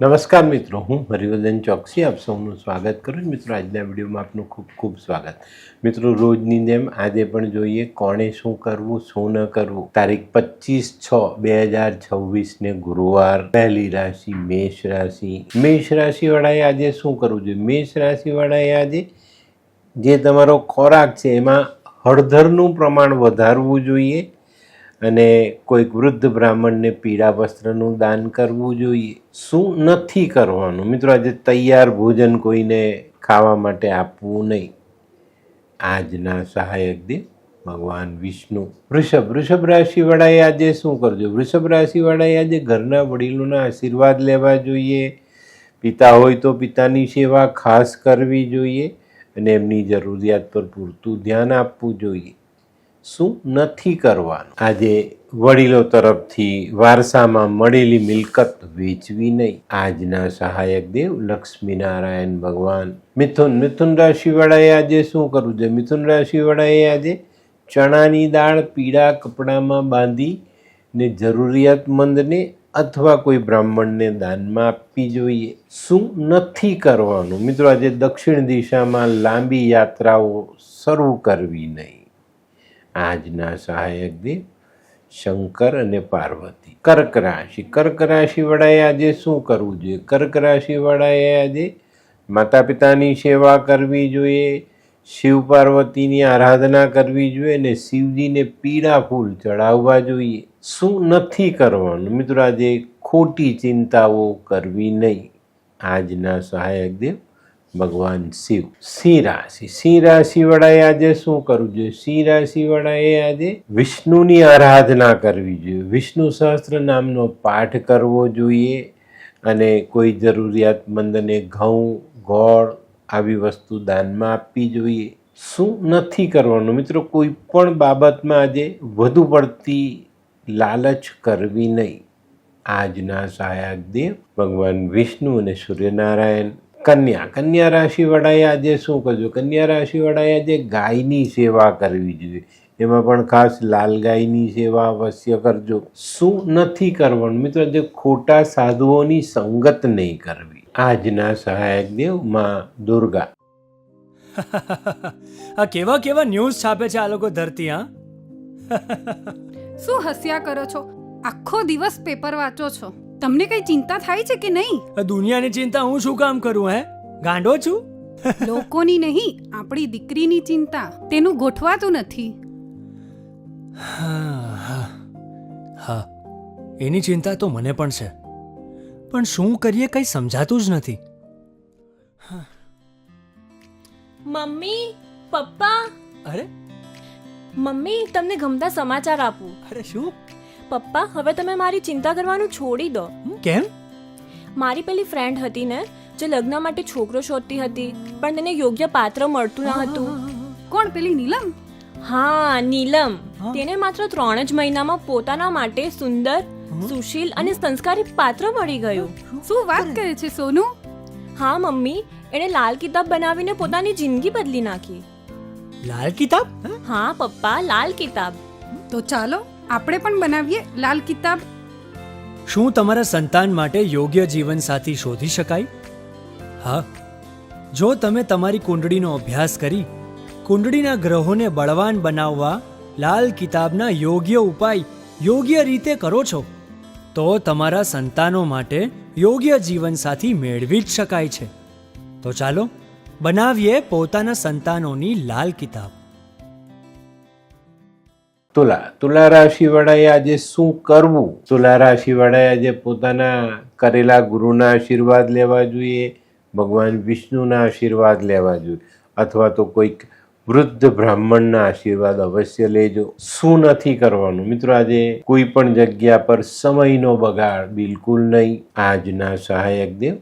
નમસ્કાર મિત્રો, હું હરિવર્ધન ચોકસી આપ સૌનું સ્વાગત કરું છું. મિત્રો, આજના વિડીયોમાં આપનું ખૂબ ખૂબ સ્વાગત. મિત્રો, રોજની જેમ આજે પણ જોઈએ કોણે શું કરવું શું ન કરવું. તારીખ 25/6/2026 ગુરુવાર. પહેલી રાશિ મેષ રાશિ. મેષ રાશિવાળાએ આજે શું કરવું જોઈએ? મેષ રાશિવાળાએ આજે જે તમારો ખોરાક છે એમાં હળદરનું પ્રમાણ વધારવું જોઈએ અને કોઈક વૃદ્ધ બ્રાહ્મણને પીળા વસ્ત્રનું દાન કરવું જોઈએ. શું નથી કરવાનું? મિત્રો, આજે તૈયાર ભોજન કોઈને ખાવા માટે આપવું નહીં. આજના સહાયક દેવ ભગવાન વિષ્ણુ. વૃષભ રાશિવાળાએ આજે શું કરજો? વૃષભ રાશિવાળાએ આજે ઘરના વડીલોના આશીર્વાદ લેવા જોઈએ. પિતા હોય તો પિતાની સેવા ખાસ કરવી જોઈએ અને એમની જરૂરિયાત પર પૂરતું ધ્યાન આપવું જોઈએ. શું નથી કરવાનું? આજે વડીલો તરફથી વારસામાં મળેલી મિલકત વેચવી નહીં. આજના સહાયક દેવ લક્ષ્મીનારાયણ ભગવાન. મિથુન રાશિવાળાએ આજે શું કરવું છે? મિથુન રાશિવાળાએ આજે ચણાની દાળ પીળા કપડામાં બાંધીને જરૂરિયાતમંદને અથવા કોઈ બ્રાહ્મણને દાનમાં આપવી જોઈએ. શું નથી કરવાનું? મિત્રો, આજે દક્ષિણ દિશામાં લાંબી યાત્રાઓ શરૂ કરવી નહીં. આજના સહાયક દેવ શંકર અને પાર્વતી. કર્ક રાશિવાળાએ આજે શું કરવું જોઈએ? કર્ક રાશિવાળાએ આજે માતા પિતાની સેવા કરવી જોઈએ, શિવ પાર્વતીની આરાધના કરવી જોઈએ અને શિવજીને પીળા ફૂલ ચડાવવા જોઈએ. શું નથી કરવાનું? મિત્રો, આજે ખોટી ચિંતાઓ કરવી નહીં. આજના સહાયક દેવ ભગવાન શિવ. સિંહ રાશિવાળાએ આજે શું કરવું જોઈએ? સિંહ રાશિવાળાએ આજે વિષ્ણુની આરાધના કરવી જોઈએ, વિષ્ણુ સહસ્ત્ર નામનો પાઠ કરવો જોઈએ અને કોઈ જરૂરિયાતમંદને ઘઉં ગોળ આવી વસ્તુ દાનમાં આપવી જોઈએ. શું નથી કરવાનું? મિત્રો, કોઈ પણ બાબતમાં આજે વધુ પડતી લાલચ કરવી નહીં. આજના સહાયક દેવ ભગવાન વિષ્ણુ અને સૂર્યનારાયણ. કન્યા રાશિવાળાએ આજે શું કરજો? કન્યા રાશિવાળાએ આજે ગાયની સેવા કરવી જોઈએ, એમાં પણ ખાસ લાલ ગાયની સેવા અવશ્ય કરજો. શું નથી કરવાનું? મિત્રો, આજે ખોટા સાધુઓની સંગત નહીં કરવી. આજના સહાયક દેવ માં દુર્ગા. આ કેવા ન્યૂઝ છાપે છે આ લોકો ધરતી. હા, શું હસ્યા કરો છો? આખો દિવસ પેપર વાંચો છો, તમને કઈ ચિંતા થાય છે કે નહીં? દુનિયાની ચિંતા હું શું કામ કરું? ગાંડો છું? લોકોની નહીં, આપણી દીકરીની ચિંતા. તેનું ગોઠવાતું નથી. હા, એની ચિંતા તો મને પણ છે, પણ શું કરીએ કઈ સમજાતું જ નથી. મમ્મી, પપ્પા. અરે મમ્મી, તમને ગમતા સમાચાર આપું. અરે શું? પપ્પા, હવે તમે મારી ચિંતા કરવાનું છોડી દો. કેમ? મારી પેલી ફ્રેન્ડ હતી ને, જે લગ્ન માટે છોકરો શોધતી હતી પણ તેને યોગ્ય પાત્ર મળતું ન હતું. કોણ, પેલી નીલમ? હા, નીલમ. તેને માત્ર 3 જ મહિનામાં પોતાના માટે સુંદર, સુશીલ અને સંસ્કારી પાત્ર મળી ગયું. શું વાત કરે છે સોનુ? હા મમ્મી, એણે લાલ કિતાબ બનાવીને પોતાની જિંદગી બદલી નાખી. લાલ કિતાબ? હા પપ્પા, લાલ કિતાબ. તો ચાલો આપણે પણ બનાવીએ લાલ કિતાબ. શું તમારા સંતાન માટે યોગ્ય જીવનસાથી શોધી શકાય? હા, જો તમે તમારી કુંડળીનો અભ્યાસ કરી કુંડળીના ગ્રહોને બળવાન બનાવવા લાલ કિતાબના યોગ્ય ઉપાય યોગ્ય રીતે કરો છો તો તમારા સંતાનો માટે યોગ્ય જીવનસાથી મેળવી જ શકાય છે. તો ચાલો બનાવીએ પોતાના સંતાનોની લાલ કિતાબ. તુલા રાશિવાળાએ આજે શું કરવું? તુલા રાશિવાળાએ આજે પોતાના કરેલા ગુરુના આશીર્વાદ લેવા જોઈએ, ભગવાન વિષ્ણુના આશીર્વાદ લેવા જોઈએ અથવા તો કોઈક વૃદ્ધ બ્રાહ્મણના આશીર્વાદ અવશ્ય લેજો. શું નથી કરવાનું? મિત્રો, આજે કોઈ પણ જગ્યા પર સમયનો બગાડ બિલકુલ નહીં. આજના સહાયક દેવ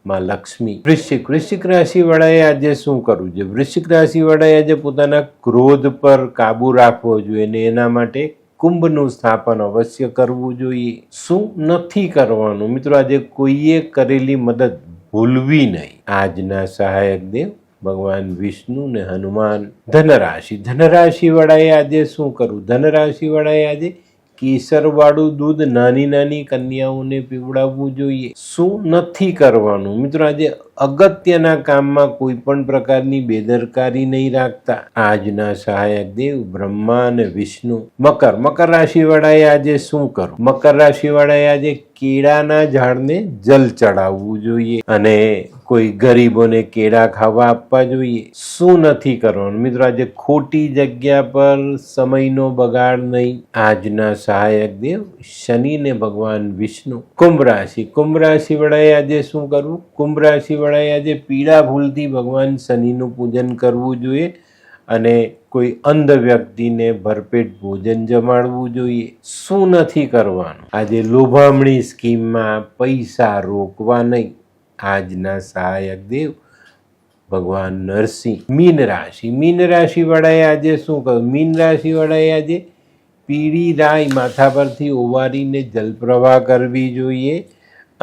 માં લક્ષ્મી. વૃશ્ચિક રાશિવાળાએ આજે શું કરવું જોઈએ? વૃશ્ચિક રાશિવાળાએ આજે પોતાના ક્રોધ પર કાબુ રાખવો જોઈએ અને એના માટે કુંભનું સ્થાપન અવશ્ય કરવું જોઈએ. શું નથી કરવાનું? મિત્રો, આજે કોઈએ કરેલી મદદ ભૂલવી નહીં. આજના સહાયક દેવ ભગવાન વિષ્ણુ ને હનુમાન. ધનરાશિવાળાએ આજે શું કરવું? ધનરાશિવાળાએ આજે કેસરવાળું દૂધ નાની નાની કન્યાઓને પીવડાવવું જોઈએ? શું નથી કરવાનું? મિત્રો, આજે અગત્યના કામમાં કોઈ પણ પ્રકારની બેદરકારી નહીં રાખતા. આજના સહાયક દેવ બ્રહ્મા અને વિષ્ણુ. મકર રાશિ વાળાએ આજે શું કરવું? મકર રાશિ વાળાએ આજે કેળાના ઝાડને જલ ચડાવવું જોઈએ અને કોઈ ગરીબોને કેળા ખાવા આપવા જોઈએ. શું નથી કરવાનું? મિત્રો, આજે ખોટી જગ્યા પર સમયનો બગાડ નહીં. આજના સહાયક દેવ શનિ ને ભગવાન વિષ્ણુ. કુંભ રાશિ વાળાએ આજે શું કરવું? કુંભ રાશિ વાળાએ આજે પીળા ફૂલથી ભગવાન શનિનું પૂજન કરવું જોઈએ અને કોઈ અંધ વ્યક્તિને ભરપેટ ભોજન જમાડવું જોઈએ. શું નથી કરવાનું? આજે લોભામણી સ્કીમમાં પૈસા રોકવા નહીં. આજના સહાયક દેવ ભગવાન નરસિંહ. મીન રાશિ વાળાએ આજે શું કરવું? મીન રાશિ વાળાએ આજે પીળી રાઈ માથા પરથી ઓવારીને જલપ્રવાહ કરવી જોઈએ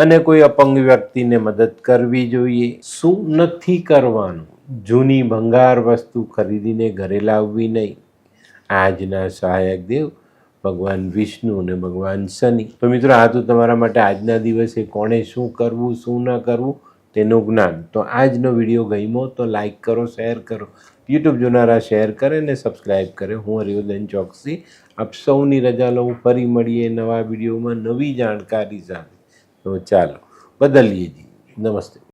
અને કોઈ અપંગ વ્યક્તિને મદદ કરવી જોઈએ. શું નથી કરવાનું? જૂની ભંગાર વસ્તુ ખરીદીને ઘરે લાવવી નહીં. આજના સહાયક દેવ ભગવાન વિષ્ણુ અને ભગવાન શનિ. તો મિત્રો, આ તો તમારા માટે આજના દિવસે કોણે શું કરવું, શું ન કરવું તેનું જ્ઞાન. તો આજનો વિડીયો ગમ્યો તો લાઈક કરો, શેર કરો. યુટ્યુબ જોનારા શેર કરે અને સબસ્ક્રાઈબ કરે. હું હરિવર્ધન ચોકસી આપ સૌની રજા લઉં. ફરી મળીએ નવા વિડીયોમાં નવી જાણકારી સાથે. તો ચાલો બદલીએ જી. નમસ્તે.